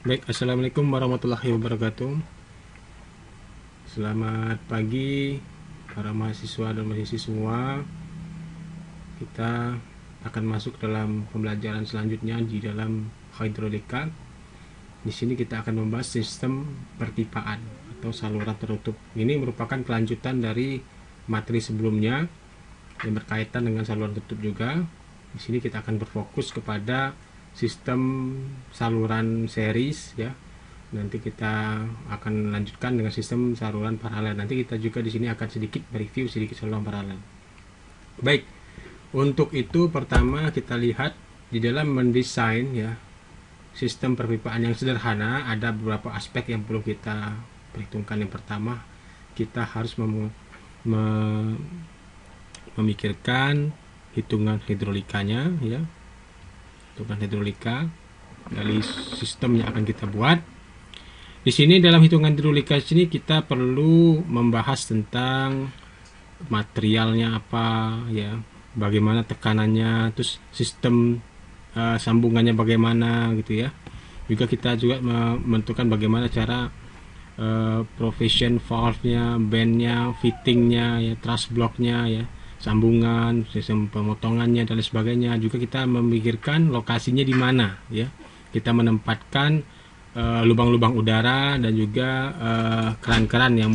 Baik, assalamualaikum warahmatullahi wabarakatuh. Selamat pagi para mahasiswa dan mahasiswi semua. Kita akan masuk dalam pembelajaran selanjutnya di dalam hidrolika. Di sini kita akan membahas sistem perpipaan atau saluran tertutup. Ini merupakan kelanjutan dari materi sebelumnya yang berkaitan dengan saluran tertutup juga. Di sini kita akan berfokus kepada sistem saluran series ya. Nanti kita akan lanjutkan dengan sistem saluran paralel. Nanti kita juga di sini akan sedikit mereview sedikit saluran paralel. Baik, untuk itu pertama kita lihat di dalam mendesain ya sistem perpipaan yang sederhana ada beberapa aspek yang perlu kita perhitungkan. Yang pertama, kita harus memikirkan hitungan hidrolikanya ya. Hitungan hidrolika dari sistem yang akan kita buat. Di sini dalam hitungan hidrolika sini kita perlu membahas tentang materialnya apa ya, bagaimana tekanannya, terus sistem sambungannya bagaimana gitu ya. Juga kita juga menentukan bagaimana cara provision valve-nya, band-nya, fitting-nya ya, truss block-nya ya, sambungan, sistem pemotongannya dan sebagainya. Juga kita memikirkan lokasinya di mana ya. Kita menempatkan lubang-lubang udara dan juga keran-keran yang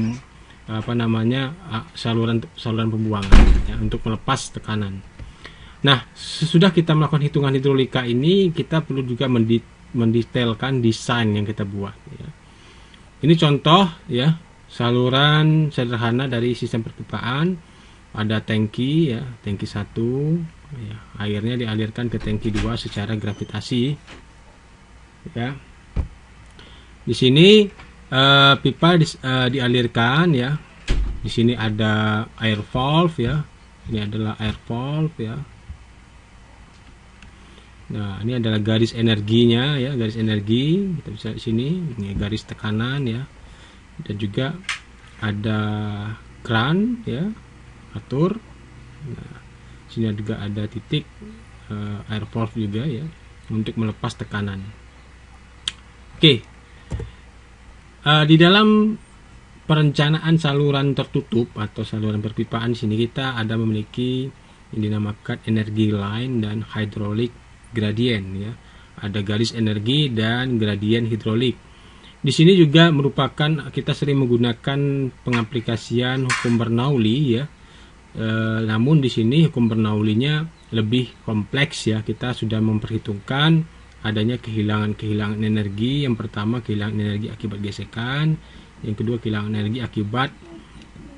saluran pembuangan ya, untuk melepas tekanan. Nah, sesudah kita melakukan hitungan hidrolika ini, kita perlu juga mendetailkan desain yang kita buat ya. Ini contoh ya saluran sederhana dari sistem perpipaan. Ada tangki ya, tangki 1 ya, airnya dialirkan ke tangki 2 secara gravitasi ya. Di sini pipa dialirkan ya. Di sini ada air valve ya. Ini adalah air valve ya. Nah, ini adalah garis energinya ya, garis energi. Kita bisa di sini, ini garis tekanan ya. Dan juga ada kran ya, atur. Nah, sini juga ada titik air valve juga ya untuk melepas tekanan. Oke. Di dalam perencanaan saluran tertutup atau saluran perpipaan sini kita ada memiliki yang dinamakan energi line dan hydraulic gradient ya. Ada garis energi dan gradien hidrolik. Di sini juga merupakan kita sering menggunakan pengaplikasian hukum Bernoulli ya. Namun di sini hukum Bernoullinya lebih kompleks ya. Kita sudah memperhitungkan adanya kehilangan energi. Yang pertama kehilangan energi akibat gesekan, yang kedua kehilangan energi akibat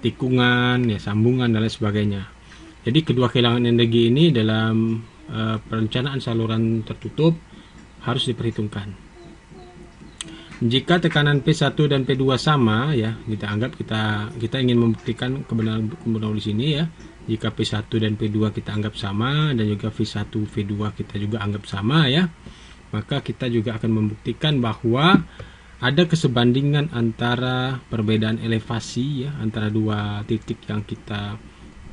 tikungan ya, sambungan dan lain sebagainya. Jadi kedua kehilangan energi ini dalam perencanaan saluran tertutup harus diperhitungkan. Jika tekanan P1 dan P2 sama ya, kita anggap kita ingin membuktikan kebenaran di sini ya. Jika P1 dan P2 kita anggap sama dan juga V1 V2 kita juga anggap sama ya, maka kita juga akan membuktikan bahwa ada kesebandingan antara perbedaan elevasi ya, antara dua titik yang kita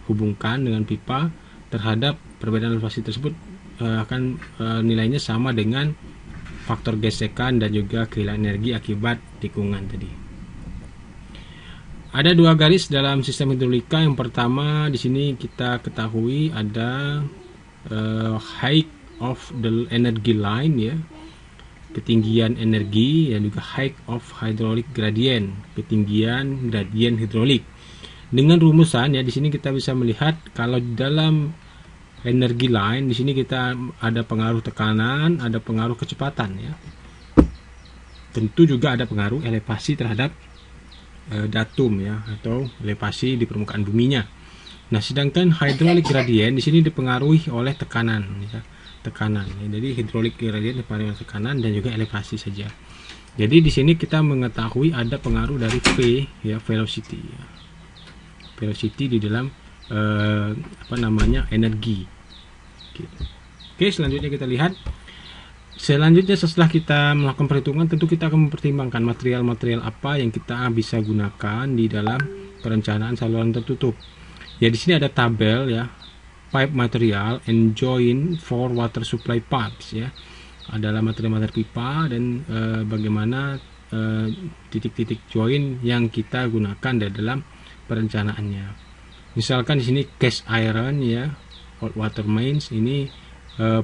hubungkan dengan pipa terhadap perbedaan elevasi tersebut akan nilainya sama dengan faktor gesekan dan juga kehilangan energi akibat tikungan tadi. Ada dua garis dalam sistem hidrolika. Yang pertama di sini kita ketahui ada height of the energy line ya, ketinggian energi, dan juga height of hydraulic gradient, ketinggian gradien hidrolik. Dengan rumusan ya, di sini kita bisa melihat kalau dalam energi line di sini kita ada pengaruh tekanan, ada pengaruh kecepatan ya. Tentu juga ada pengaruh elevasi terhadap datum ya, atau elevasi di permukaan buminya. Nah, sedangkan hydraulic gradient di sini dipengaruhi oleh tekanan ya. Tekanan ya. Jadi hydraulic gradient dipengaruhi oleh tekanan dan juga elevasi saja. Jadi di sini kita mengetahui ada pengaruh dari V ya, velocity ya. Velocity di dalam energi. Oke, selanjutnya kita lihat. Selanjutnya setelah kita melakukan perhitungan, tentu kita akan mempertimbangkan material-material apa yang kita bisa gunakan di dalam perencanaan saluran tertutup. Ya, di sini ada tabel ya, pipe material and joint for water supply parts ya. adalah materi-materi pipa dan bagaimana titik-titik join yang kita gunakan di dalam perencanaannya. Misalkan di sini cast iron ya, hot water mains, ini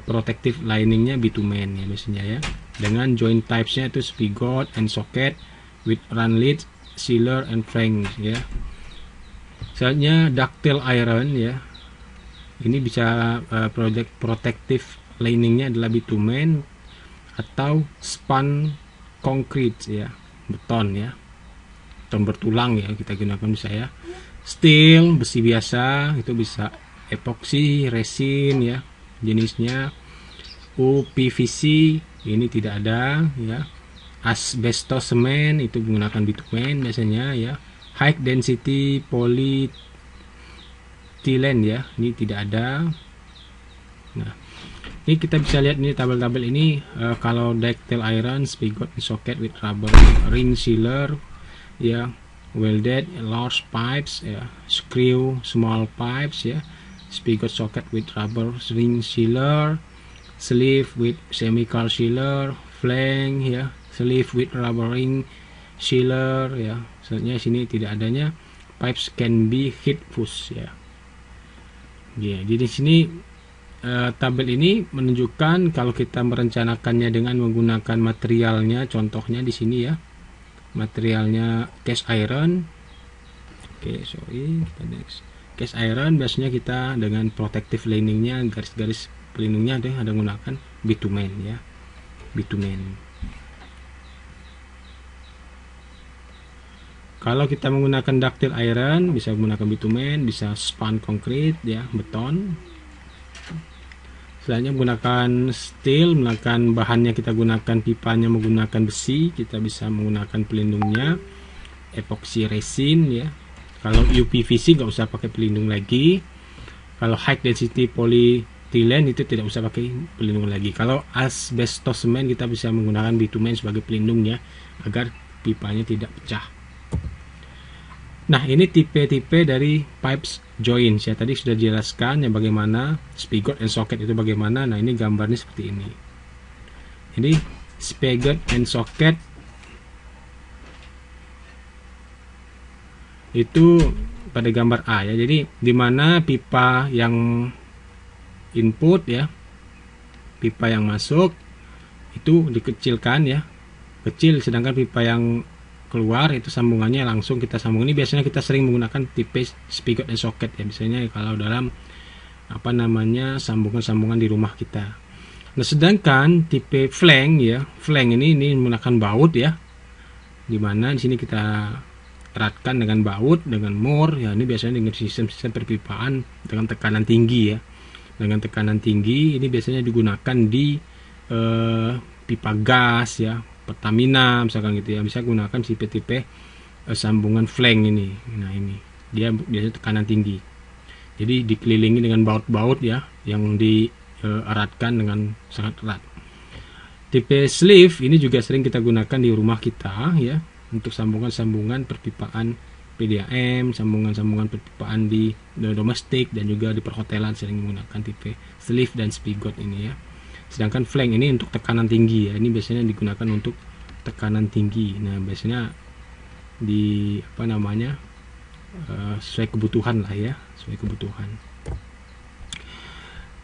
protective liningnya bitumen ya biasanya ya, dengan joint typesnya itu spigot and socket with run lead, sealer and flange ya. Selanjutnya ductile iron ya, ini bisa protective liningnya adalah bitumen atau spun concrete ya, beton ya, beton bertulang ya kita gunakan bisa ya. Steel, besi biasa, itu bisa epoxy, resin ya jenisnya. UPVC ini tidak ada ya. Asbestos semen itu menggunakan bitumen biasanya ya. High density polyethylene ya, ini tidak ada. Nah, ini kita bisa lihat ini tabel-tabel ini kalau ductile iron, spigot socket with rubber ring sealer ya, welded large pipes ya, screw small pipes ya, spigot socket with rubber ring sealer, sleeve with chemical sealer, flange ya, sleeve with rubber ring sealer ya. Selanjutnya sini tidak adanya pipes can be heat fuse ya. Ya, jadi sini tabel ini menunjukkan kalau kita merencanakannya dengan menggunakan materialnya, contohnya di sini ya, materialnya cast iron. Oke, sorry, kita next. Cast iron biasanya kita dengan protective liningnya, garis-garis pelindungnya ada menggunakan bitumen ya, bitumen. Kalau kita menggunakan ductile iron bisa menggunakan bitumen, bisa spun concrete ya, beton. Selanjutnya menggunakan steel, menggunakan bahannya kita gunakan pipanya menggunakan besi, kita bisa menggunakan pelindungnya epoxy resin ya. Kalau UPVC nggak usah pakai pelindung lagi. Kalau high density polyethylene itu tidak usah pakai pelindung lagi. Kalau asbestos semen kita bisa menggunakan bitumen sebagai pelindungnya agar pipanya tidak pecah. Nah, ini tipe-tipe dari pipes joints ya. Tadi sudah dijelaskan ya bagaimana spigot and socket itu bagaimana. Nah, ini gambarnya seperti ini. Jadi spigot and socket itu pada gambar A ya. Jadi di mana pipa yang input ya, pipa yang masuk itu dikecilkan ya, kecil, sedangkan pipa yang keluar itu sambungannya langsung kita sambung. Ini biasanya kita sering menggunakan tipe spigot dan socket ya, misalnya kalau dalam apa namanya sambungan-sambungan di rumah kita. Nah, sedangkan tipe flange ya, flange ini menggunakan baut ya, dimana di sini kita eratkan dengan baut, dengan mur ya. Ini biasanya dengan sistem perpipaan dengan tekanan tinggi ya, dengan tekanan tinggi. Ini biasanya digunakan di pipa gas ya, Pertamina misalkan gitu ya, bisa gunakan tipe-tipe sambungan flange ini. Nah, ini dia biasanya tekanan tinggi, jadi dikelilingi dengan baut-baut ya yang dieratkan dengan sangat erat. Tipe sleeve ini juga sering kita gunakan di rumah kita ya, untuk sambungan-sambungan perpipaan PDAM, sambungan-sambungan perpipaan di domestik dan juga di perhotelan sering menggunakan tipe sleeve dan spigot ini ya. Sedangkan flange ini untuk tekanan tinggi ya, ini biasanya digunakan untuk tekanan tinggi. Nah, biasanya di apa namanya sesuai kebutuhan lah ya, sesuai kebutuhan.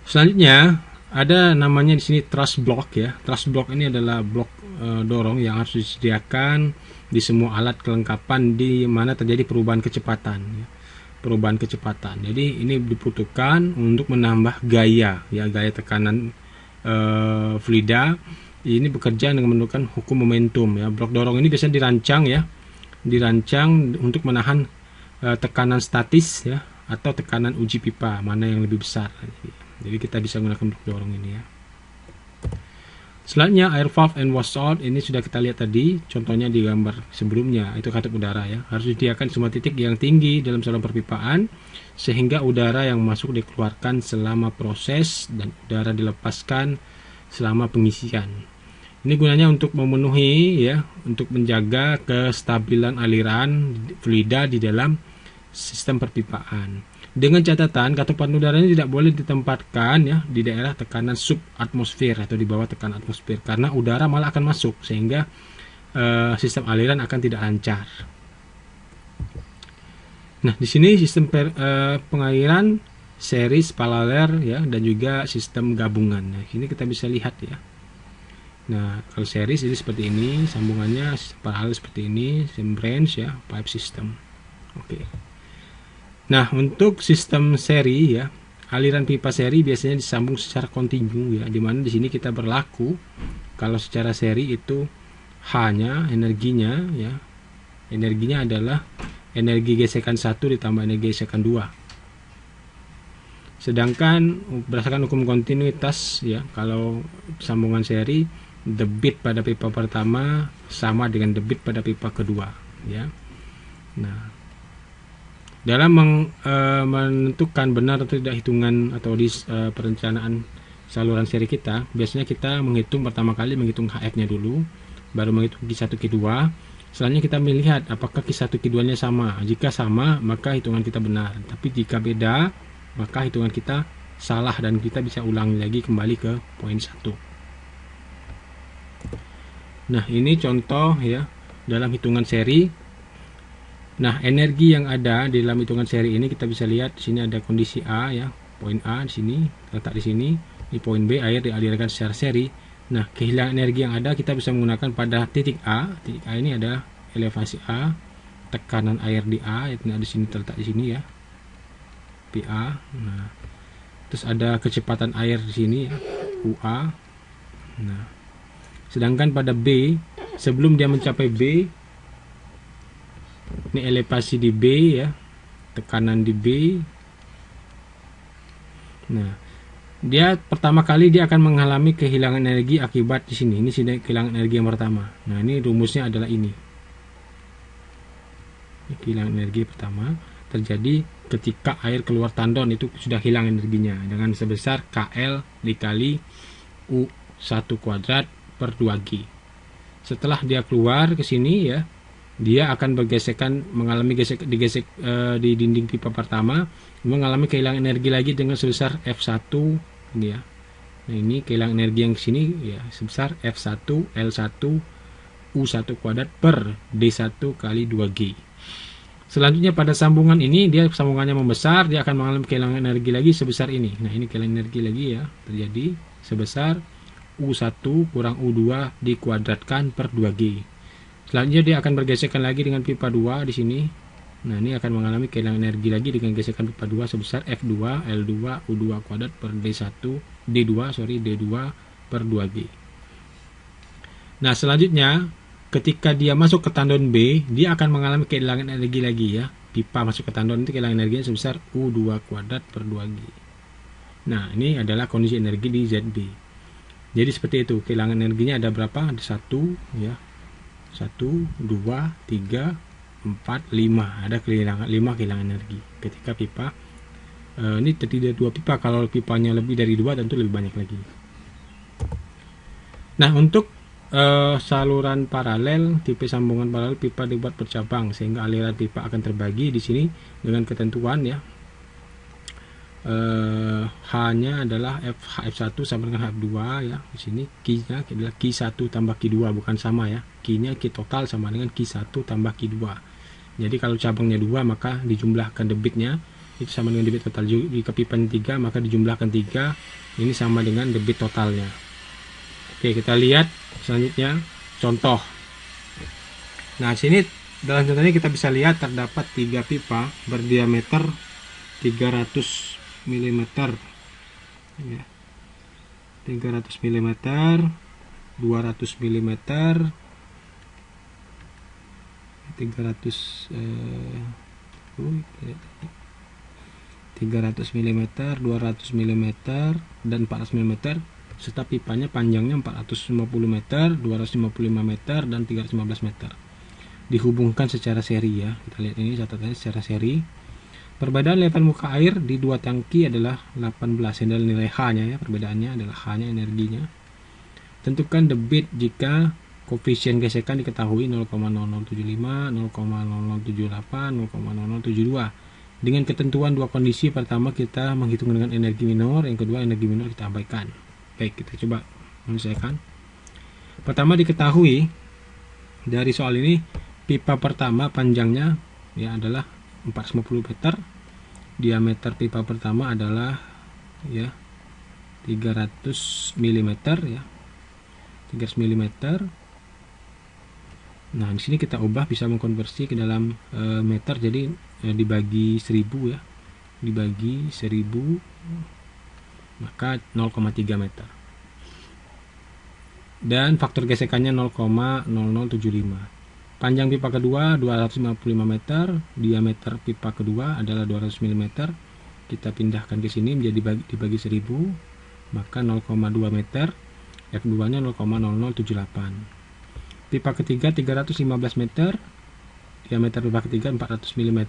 Selanjutnya ada namanya di sini truss block ya. Truss block ini adalah blok dorong yang harus disediakan di semua alat kelengkapan di mana terjadi perubahan kecepatan ya. Perubahan kecepatan. Jadi ini dibutuhkan untuk menambah gaya ya, gaya tekanan fluida. Ini bekerja dengan menggunakan hukum momentum ya. Blok dorong ini biasanya dirancang ya, dirancang untuk menahan tekanan statis ya atau tekanan uji pipa mana yang lebih besar. Jadi kita bisa menggunakan blok dorong ini ya. Selanjutnya air valve and washout ini sudah kita lihat tadi, contohnya di gambar sebelumnya, itu katup udara ya. Harus disediakan semua titik yang tinggi dalam saluran perpipaan sehingga udara yang masuk dikeluarkan selama proses dan udara dilepaskan selama pengisian. Ini gunanya untuk memenuhi ya, untuk menjaga kestabilan aliran fluida di dalam sistem perpipaan. Dengan catatan katupan udara ini tidak boleh ditempatkan ya di daerah tekanan subatmosfer atau di bawah tekanan atmosfer, karena udara malah akan masuk sehingga sistem aliran akan tidak lancar. Nah, di sini sistem pengairan series, paralel ya, dan juga sistem gabungan. Nah, ini kita bisa lihat ya. Nah, kalau series ini seperti ini, sambungannya paralel seperti ini, sistem branch ya, pipe system. Oke. Nah, untuk sistem seri ya, aliran pipa seri biasanya disambung secara kontinu ya, dimana di sini kita berlaku kalau secara seri itu H-nya energinya ya, energinya adalah energi gesekan 1 ditambah energi gesekan 2. Sedangkan berdasarkan hukum kontinuitas ya, kalau sambungan seri, debit pada pipa pertama sama dengan debit pada pipa kedua ya. Nah, dalam menentukan benar atau tidak hitungan atau di perencanaan saluran seri kita, biasanya kita menghitung pertama kali menghitung HF-nya dulu, baru menghitung Q1 Q2. Selanjutnya kita melihat apakah Q1 Q2-nya sama. Jika sama, maka hitungan kita benar. Tapi jika beda, maka hitungan kita salah dan kita bisa ulangi lagi kembali ke poin 1. Nah, ini contoh ya dalam hitungan seri. Nah, energi yang ada di dalam hitungan seri ini kita bisa lihat di sini ada kondisi A ya, poin A di sini, letak di sini. Di poin B air dialirkan secara seri. Nah, kehilangan energi yang ada kita bisa menggunakan pada titik A. Titik A ini adalah elevasi A, tekanan air di A, itu ada di sini, terletak di sini ya, PA. Nah, terus ada kecepatan air di sini ya, UA. Nah, sedangkan pada B, sebelum dia mencapai B, ini elevasi di B ya, tekanan di B. Nah, dia pertama kali dia akan mengalami kehilangan energi akibat di sini. Ini sudah kehilangan energi yang pertama. Nah, ini rumusnya adalah ini. Kehilangan energi pertama terjadi ketika air keluar tandon, itu sudah hilang energinya dengan sebesar KL dikali U1 kuadrat per 2G. Setelah dia keluar ke sini ya, dia akan bergesekan, mengalami digesek di dinding pipa pertama, mengalami kehilangan energi lagi dengan sebesar F1 ini ya. Nah, ini kehilangan energi yang sini ya sebesar F1 L1 U1 kuadrat per D1 kali 2G. Selanjutnya pada sambungan ini, dia sambungannya membesar, dia akan mengalami kehilangan energi lagi sebesar ini. Nah, ini kehilangan energi lagi ya, terjadi sebesar U1 kurang U2 dikuadratkan per 2G. Selanjutnya dia akan bergesekan lagi dengan pipa 2 di sini. Nah, ini akan mengalami kehilangan energi lagi dengan gesekan pipa 2 sebesar F2 L2 U2 kuadrat per D2 per 2G. Nah, selanjutnya ketika dia masuk ke tandon B, dia akan mengalami kehilangan energi lagi ya. Pipa masuk ke tandon itu kehilangan energinya sebesar U2 kuadrat per 2G. Nah, ini adalah kondisi energi di ZB. Jadi seperti itu, kehilangan energinya ada berapa? Ada 1 ya. 1, 2, 3, 4, 5. Ada kehilangan 5 kehilangan energi ketika pipa ini terdiri dari 2 pipa. Kalau pipanya lebih dari 2 tentu lebih banyak lagi. Nah, untuk saluran paralel, tipe sambungan paralel pipa dibuat bercabang sehingga aliran pipa akan terbagi di sini dengan ketentuan ya. H-nya adalah F1 sama dengan F2 ya. Di sini Q-nya adalah Q1 tambah Q2, bukan sama ya. Q-nya Q total sama dengan Q1 tambah Q2. Jadi kalau cabangnya 2 maka dijumlahkan debitnya itu sama dengan debit total. Jika pipanya 3 maka dijumlahkan 3. Ini sama dengan debit totalnya. Oke, kita lihat selanjutnya contoh. Nah, sini dalam contoh ini kita bisa lihat terdapat 3 pipa berdiameter 300 mm ya. 300 mm, 200 mm, 300 mm, 200 mm, dan 400 mm, serta pipanya panjangnya 450 meter, 255 meter, dan 315 meter. Dihubungkan secara seri ya. Kita lihat ini catatannya secara seri. Perbedaan level muka air di dua tangki adalah 18. Ini adalah nilai H-nya ya. Perbedaannya adalah H-nya energinya. Tentukan debit jika koefisien gesekan diketahui 0,0075, 0,0078, 0,0072. Dengan ketentuan dua kondisi, pertama kita menghitung dengan energi minor, yang kedua energi minor kita abaikan. Baik, kita coba menyelesaikan. Pertama diketahui dari soal ini, pipa pertama panjangnya ya adalah 450 meter, diameter pipa pertama adalah ya 300 mm ya, 300 mm. Nah, di sini kita ubah, bisa mengkonversi ke dalam meter, jadi dibagi 1000 ya, dibagi 1000 maka 0,3 meter. Dan faktor gesekannya 0,0075. Panjang pipa kedua 255 meter, diameter pipa kedua adalah 200 mm. Kita pindahkan ke sini menjadi dibagi 1000, maka 0,2 meter. F2 nya 0,0078. Pipa ketiga 315 meter, diameter pipa ketiga 400 mm,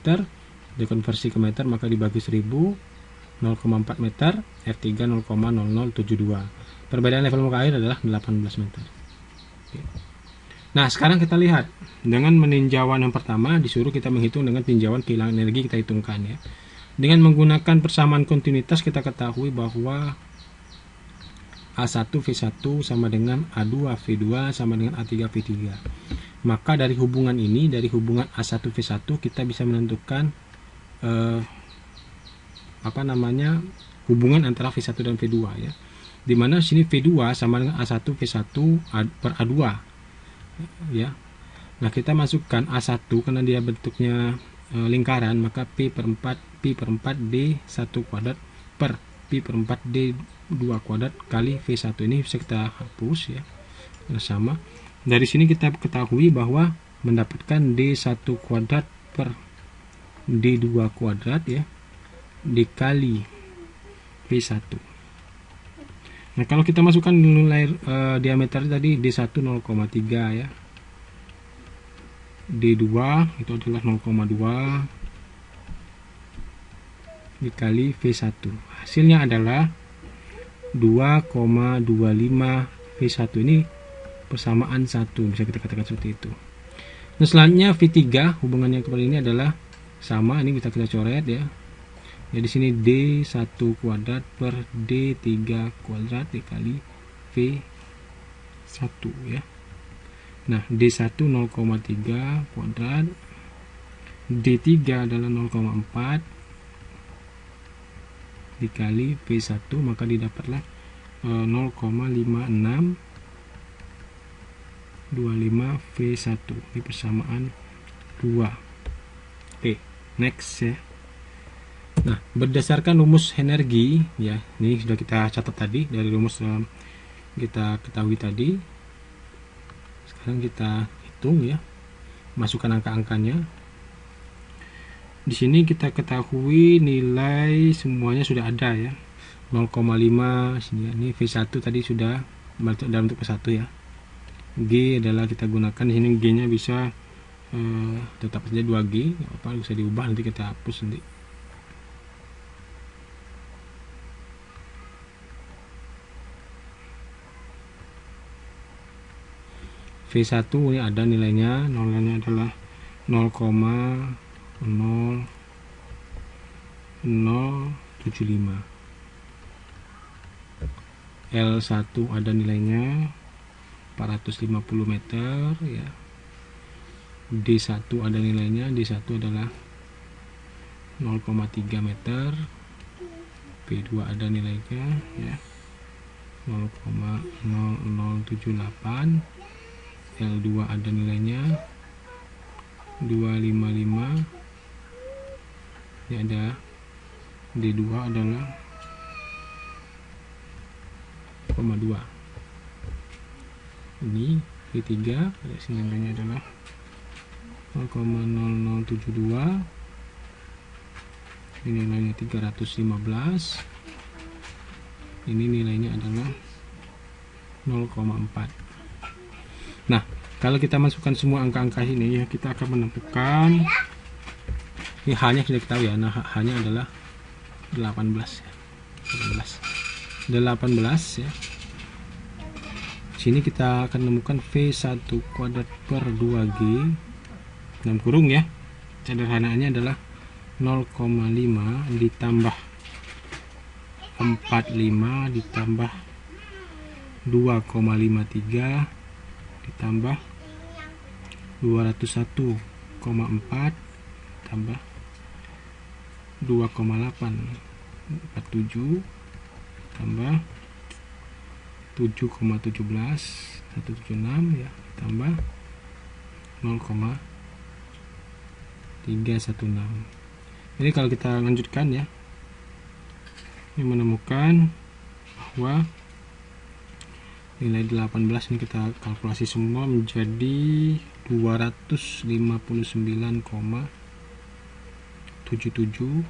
dikonversi ke meter maka dibagi 1000, 0,4 meter. F3 0,0072. Perbedaan level muka air adalah 18 meter. Oke. Nah, sekarang kita lihat dengan meninjauan yang pertama, disuruh kita menghitung dengan tinjauan kehilangan energi, kita hitungkan ya. Dengan menggunakan persamaan kontinuitas, kita ketahui bahwa A1 V1 sama dengan A2 V2 sama dengan A3 V3. Maka dari hubungan ini, dari hubungan A1 V1, kita bisa menentukan hubungan antara V1 dan V2 ya. Dimana sini V2 sama dengan A1 V1 per A2 ya. Nah, kita masukkan A1 karena dia bentuknya lingkaran, maka P per 4 D1 kuadrat per P per 4 D2 kuadrat kali V1. Ini bisa kita hapus ya, sama. Dari sini kita ketahui bahwa mendapatkan D1 kuadrat per D2 kuadrat ya, dikali V1. Nah, kalau kita masukkan nilai diameter tadi D1 0,3 ya, D2 itu adalah 0,2 dikali V1. Hasilnya adalah 2,25 V1. Ini persamaan 1, bisa kita katakan seperti itu. Nah, selanjutnya V3, hubungannya kepada ini adalah sama, ini bisa kita coret ya. Jadi sini D1 kuadrat per D3 kuadrat dikali V1 ya. Nah, D1 0,3 kuadrat, D3 adalah 0,4 dikali V1, maka didapatlah 0,5625 V1 di persamaan 2. Oke, next ya. Nah, berdasarkan rumus energi ya, ini sudah kita catat tadi dari rumus kita ketahui tadi. Sekarang kita hitung ya, masukkan angka-angkanya. Di sini kita ketahui nilai semuanya sudah ada ya, 0,5 sini. Ini V1 tadi sudah dalam bentuk V1 ya. G adalah kita gunakan di sini, G-nya bisa tetap saja 2G, nggak apa-apa, bisa diubah, nanti kita hapus nanti. V1 ini ada nilainya, nilainya adalah 0,0075. L1 ada nilainya 450 meter ya. D1 ada nilainya, D1 adalah 0,3 meter. P2 ada nilainya ya 0,0078. L2 ada nilainya 255. Ini ada D2 adalah 0,2. Ini V3 ada nilainya adalah 0,0072. Ini nilainya 315. Ini nilainya adalah 0,4. Nah, kalau kita masukkan semua angka-angka ini ya, kita akan menentukan ini H-nya sudah kita tahu ya. Nah, H-nya adalah 18 ya. 18 ya. Sini kita akan menemukan V1 kuadrat per 2G dalam kurung ya. Sederhanaannya adalah 0,5 ditambah 45 ditambah 2,53 ditambah 201,4 tambah 2,847 tambah 7,17 176 ya, tambah 0,316. Jadi kalau kita lanjutkan ya, ini menemukan bahwa nilai 18 ini kita kalkulasi semua menjadi 259,77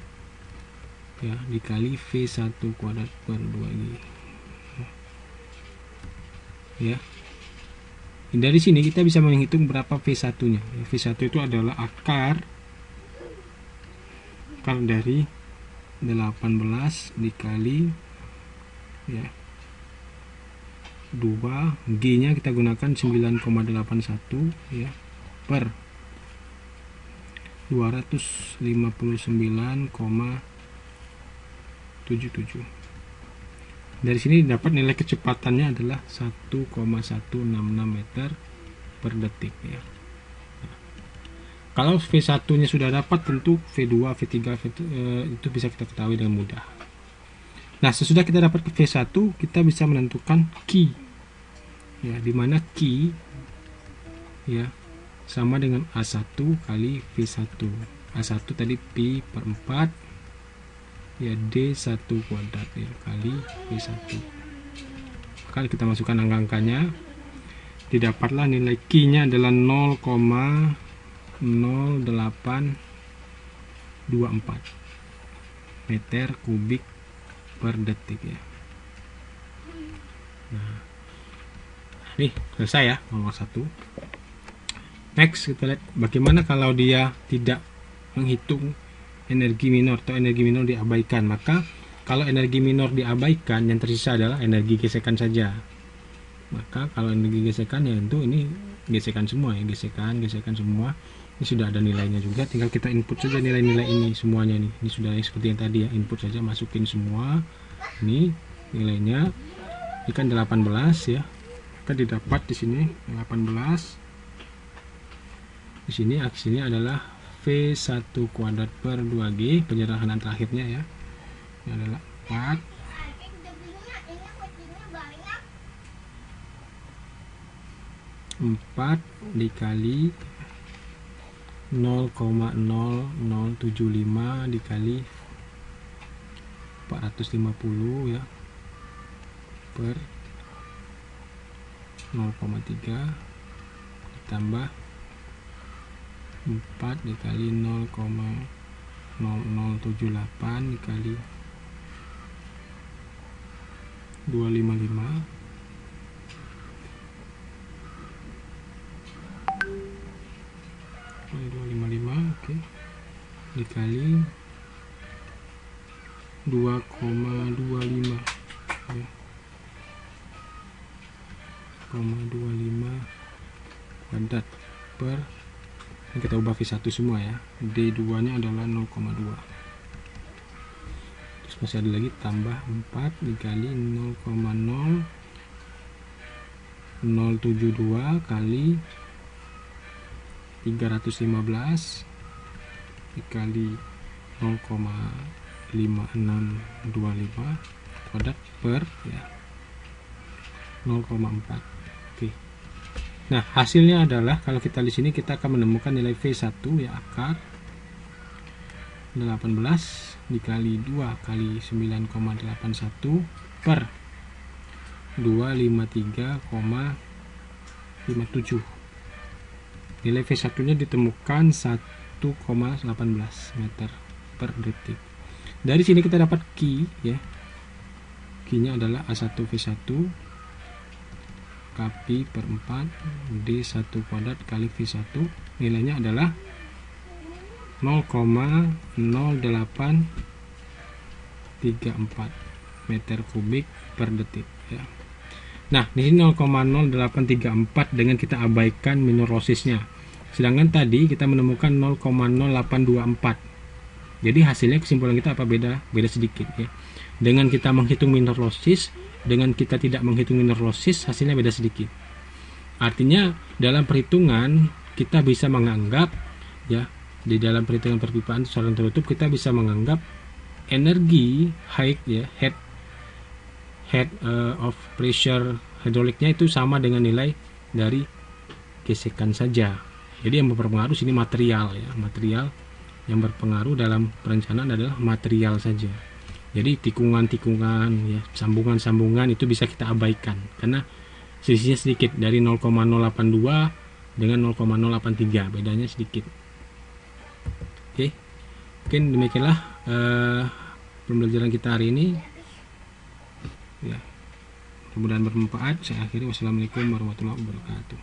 ya, dikali V1 kuadrat per 2G ya. Dari sini kita bisa menghitung berapa V1 nya. V1 itu adalah akar dari 18 dikali ya 2, G nya kita gunakan 9,81 ya, per 259,77. Dari sini dapat nilai kecepatannya adalah 1,166 meter per detik ya. Kalau V1 nya sudah dapat, tentu V2, V3 itu bisa kita ketahui dengan mudah. Nah, sesudah kita dapat V1, kita bisa menentukan Q ya, dimana Q ya sama dengan A1 kali V1. A1 tadi pi per 4 ya, D1 kuadrat ya, kali V1. Maka kita masukkan angka-angkanya, didapatlah nilai Q nya adalah 0,0824 meter kubik per detik ya. Nah, ini selesai ya nomor 1. Next kita lihat bagaimana kalau dia tidak menghitung energi minor atau energi minor diabaikan. Maka kalau energi minor diabaikan, yang tersisa adalah energi gesekan saja. Maka kalau energi gesekan ya tentu ini gesekan semua ya, gesekan semua. Ini sudah ada nilainya juga, tinggal kita input saja nilai-nilai ini semuanya nih. Ini sudah seperti yang tadi ya, input saja, masukin semua. Ini nilainya, ini kan 18 ya. Maka didapat di sini 18. Di sini aksinya adalah V1 kuadrat per 2G, penyerahan terakhirnya ya. Ini adalah 4 dikali 0,0075 dikali 450 ya, per 0,3 ditambah 4 dikali 0,0078 dikali 255 oke, dikali 2,25 ya, 0,25 kuadrat per, ini kita ubah V1 semua ya, D2 nya adalah 0,2, terus masih ada lagi tambah 4 dikali 0,0072 kali 315 dikali 0,5625 kuadrat per ya 0,4. Oke. Nah, hasilnya adalah kalau kita di sini kita akan menemukan nilai V1 ya, akar 18 dikali 2 kali 9,81 per 253,57. Nilai V1 nya ditemukan 1,18 meter per detik. Dari sini kita dapat Q ya. Q nya adalah A1 V1 Kpi per 4 D1 kuadrat kali V1, nilainya adalah 0,0834 meter kubik per detik ya. Nah, di sini 0,0834 dengan kita abaikan minor lossesnya. Sedangkan tadi kita menemukan 0,0824 Jadi hasilnya kesimpulan kita apa? Beda sedikit ya. Dengan kita menghitung minor losses, dengan kita tidak menghitung minor losses, hasilnya beda sedikit. Artinya dalam perhitungan kita bisa menganggap ya, di dalam perhitungan perpipaan saluran tertutup kita bisa menganggap energi height ya, head of pressure hidroliknya itu sama dengan nilai dari gesekan saja. Jadi yang berpengaruh sini material ya, material yang berpengaruh dalam perencanaan adalah material saja. Jadi tikungan-tikungan ya, sambungan-sambungan itu bisa kita abaikan karena selisihnya sedikit, dari 0,082 dengan 0,083, bedanya sedikit. Oke, mungkin demikianlah pembelajaran kita hari ini ya, mudah-mudahan bermanfaat. Saya akhiri, wassalamualaikum warahmatullahi wabarakatuh.